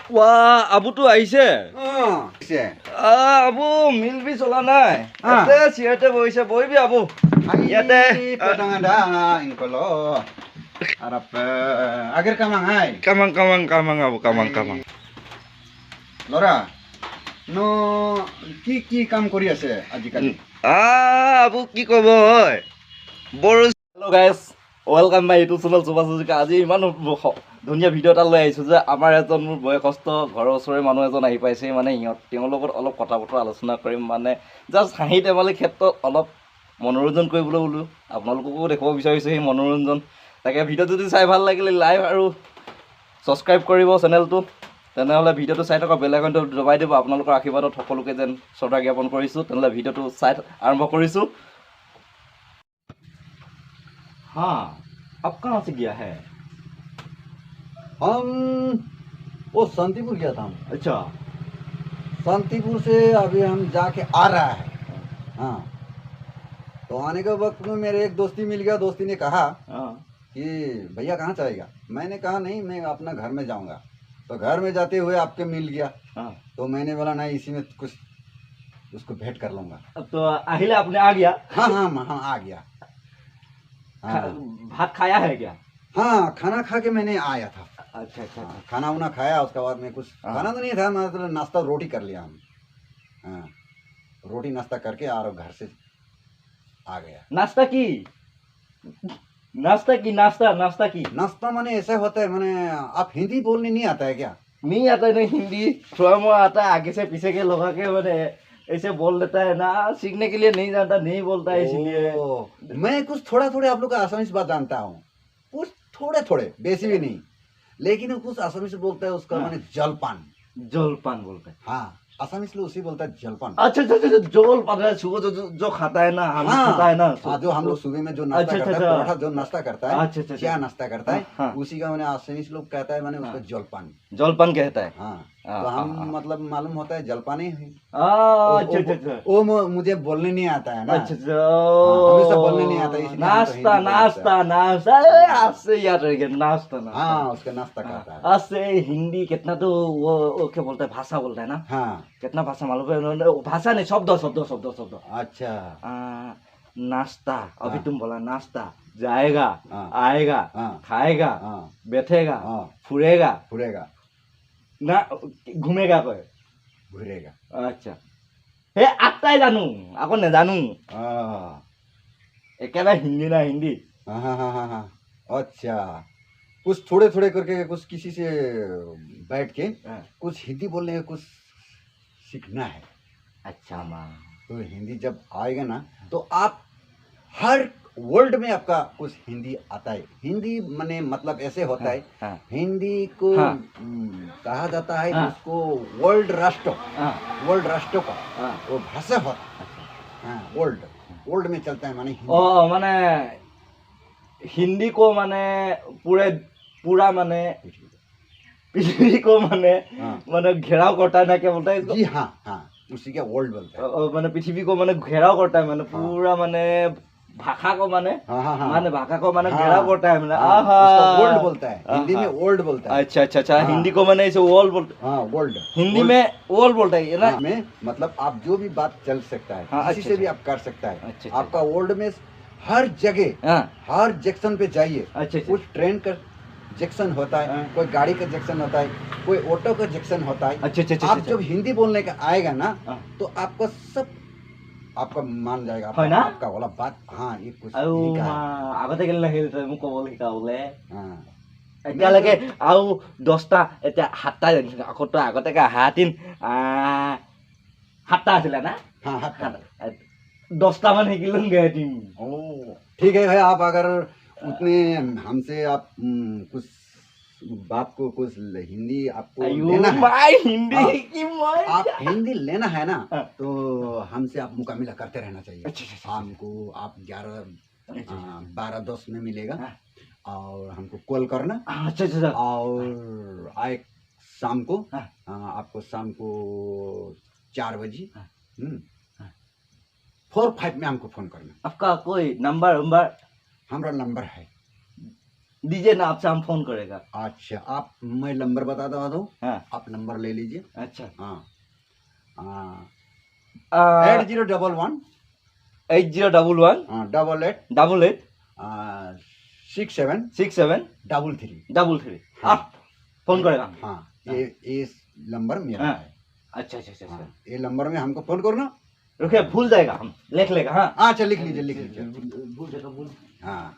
Wah, abu tuh Aisyah. Aisyah. Abu milbi sola nai. Ate siate boise boy bi abu. Yate padang ada ingkolo. Arab agar kamang hai. Kamang abu kamang. Lora. No ki kam kori ase ajikali. Abu ki kobo hoy. Boru. Hello guys. Welcome my YouTube channel Subhasujika. আজি ইমান ধুনীয়া video এটা লৈ আহিছো যে আমাৰ এজন মোৰ বয়সস্থ ঘৰৰ ওচৰৰে মানুহ এজন আহি পাইছে মানে তেওঁৰ লগত অলপ কথা বতৰা আলোচনা কৰিম মানে জাষ্ট হাঁহি ধেমালিৰ ক্ষেত্ৰত অলপ মনোৰঞ্জন কৰিবলৈ বোলো আপোনালোককো দেখুৱাব বিচাৰিছোঁ সেই মনোৰঞ্জন তাকে ভিডিঅ' যদি চাই ভাল লাগিলে লাইক আৰু সাবস্ক্ৰাইব কৰিব চেনেলটো তেনেহ'লে ভিডিঅ'টো চাই থকা বেল আইকনটো দবাই দিব আপোনালোকৰ আশীৰ্বাদত সকলোকে যেন শ্ৰদ্ধা জ্ঞাপন কৰিছোঁ তেনেহ'লে ভিডিঅ'টো চাই আৰম্ভ কৰিছোঁ हाँ अब कहाँ से गया है हम वो शांतिपुर गया था हम। अच्छा शांतिपुर से अभी हम जाके आ रहा है हाँ तो आने के वक्त में मेरे एक दोस्ती मिल गया दोस्ती ने कहा कि भैया कहाँ जाएगा मैंने कहा नहीं मैं अपना घर में जाऊंगा तो घर में जाते हुए आपके मिल गया तो मैंने बोला नहीं इसी में कुछ उसको भेंट कर लूंगा तो अहिले आपने आ गया हाँ आ गया भात खाया है क्या हाँ खाना खा के मैंने आया था अच्छा खाना उना खाया उसके बाद में कुछ खाना तो नहीं था मतलब नाश्ता रोटी कर लिया हम हाँ रोटी नाश्ता करके और घर से आ गया नाश्ता की नाश्ता माने ऐसा होता है माने आप हिंदी बोलने नहीं आता है क्या नहीं आता नहीं हिंदी थोड़ा मोड़ा आता है आगे से पीछे के लगा के मैंने ऐसे बोल देता है ना सीखने के लिए नहीं जानता नहीं बोलता है इसलिए मैं कुछ थोड़ा आप लोग का आसामी से बात जानता हूँ कुछ थोड़े बेसी भी नहीं लेकिन कुछ आसामी से बोलता है उसका माने जलपान बोलता है हाँ आसामी से उसी बोलता है जलपान अच्छा जलपान है सुबह जो खाता है ना हम खाता है ना जो हम लोग सुबह में जो नाश्ता करता है पराठा जो नाश्ता करता है क्या नाश्ता करता है उसी का मैंने आसामी से लोग कहता है मैंने उसका जलपान कहता है हाँ तो हम मतलब मालूम होता है जलपान ही है अच्छा वो मुझे बोलने नहीं आता है ना हमेशा बोलने नहीं आता नाश्ता आपसे याद रह गया नाश्ता हाँ उसका नाश्ता करता है आपसे हिंदी कितना तो वो क्या बोलता है भाषा बोलता है ना हाँ कितना भाषा मालूम है भाषा नहीं शब्द अच्छा नाश्ता अभी तुम बोला नाश्ता जाएगा आएगा खाएगा बैठेगा फुरेगा ना घूमेगा कोई घूरेगा अच्छा हे आत्ताই জানো আকৌ নেজানো একেবাৰে হিন্दी ना हिंदी हाँ अच्छा कुछ थोड़े करके कुछ किसी से बैठ के कुछ हिंदी बोलने का कुछ सीखना है अच्छा माँ तो हिंदी जब आएगा ना तो आप हर वर्ल्ड में आपका कुछ हिंदी आता है हिंदी माने मतलब ऐसे होता है हिंदी को कहा जाता है उसको वर्ल्ड राष्ट्र का वो भाषा होता है वर्ल्ड में चलता है माने माने हिंदी को माने पूरा माने पृथ्वी को माने घेराव करता है ना क्या बोलता है इसको जी हाँ उसी का वर्ल्ड बोलता है माने पृथ्वी को माने घेराव करता है माने पूरा माने भाषा को माने माने भाषा को माने घेराव करता है माने वर्ल्ड बोलता है हिंदी में वर्ल्ड बोलता है अच्छा हिंदी को माने ऐसे वर्ल्ड बोलता है वर्ल्ड हिंदी में वर्ल्ड बोलता है ना में मतलब आप जो भी बात चल सकता है किसी से भी आप कर सकता है आपका वर्ल्ड में हर जगह हर जंक्शन पे जाइए कुछ ट्रेन का जंक्शन होता है कोई गाड़ी का जंक्शन होता है कोई ऑटो का जंक्शन होता है आप जब हिंदी बोलने का आएगा ना तो आपका सब आपका मान जाएगा आपका वाला बात हाँ ये कुछ আগতে কেলে নাহিল তই মোক ক'বলৈ শিকাবলৈ এতিয়ালৈকে আৰু 10টা এতিয়া 7টা জানিছ আকৌ তই আগতে কা হাতিন 7টা আছিলে না हाँ 10টা মান শিকিলুংগে এদিন ठीक है भाई आप अगर उतने हमसे आप कुछ बात को कुछ हिंदी आपको लेना है हिंदी की आप हिंदी लेना है ना तो हमसे आप मुकाबला करते रहना चाहिए हमको आप 12-10 में मिलेगा और हमको कॉल करना और आए शाम को आपको शाम को 4 बजे 4-5 में हमको फोन करना आपका कोई नंबर हमारा नंबर है दीजिए ना, आपसे हम फोन करेगा। अच्छा, आप मैं नंबर बताता हूँ। हाँ, आप नंबर ले लीजिए। अच्छा, हाँ, 8011 8011 88 88 67 67 33। 33। हाँ, आप फोन करेगा। हाँ, ये नंबर मेरा हाँ, है। अच्छा अच्छा अच्छा अच्छा। हाँ, ये नंबर में हमको फोन करना। रुकिए, भूल जाएगा, हम लिख लेगा। हाँ, अच्छा, लिख लीजिए। भूल जाएगा, भूल। हाँ,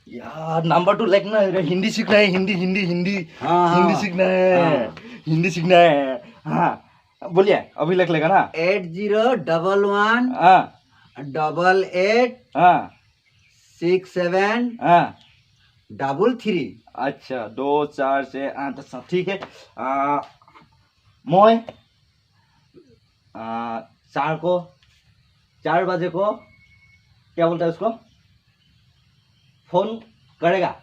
यार नंबर तो लिखना है, हिंदी सीखना है, हिंदी हिंदी हिंदी हाँ, हिंदी सीखना है, हिंदी सीखना है। हाँ, बोलिए, अभी लिख लेगा ना। 8011 हाँ 88 हाँ 67 हाँ। 33। अच्छा, 2 4 6 8 10। ठीक है। मैं 4 बजे को, क्या बोलता है उसको, फोन करेगा।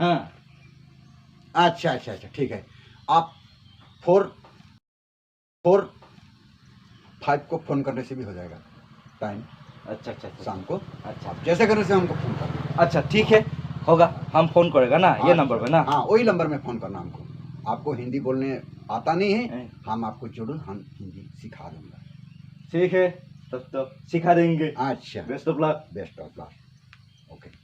हाँ, अच्छा, ठीक है। आप 4 को फोन करने से भी हो जाएगा टाइम, अच्छा अच्छा अच्छा, शाम को। अच्छा आप जैसे करने से हमको फोन करना। अच्छा, ठीक है, होगा, हम फोन करेगा ना ये नंबर पे ना। हाँ, वही नंबर में फोन करना हमको। आपको हिंदी बोलने आता नहीं है, नहीं। हम आपको जरूर हम हिंदी सिखा दूंगा। ठीक है, तब तो सिखा देंगे। अच्छा, best of luck. Best of luck. Okay.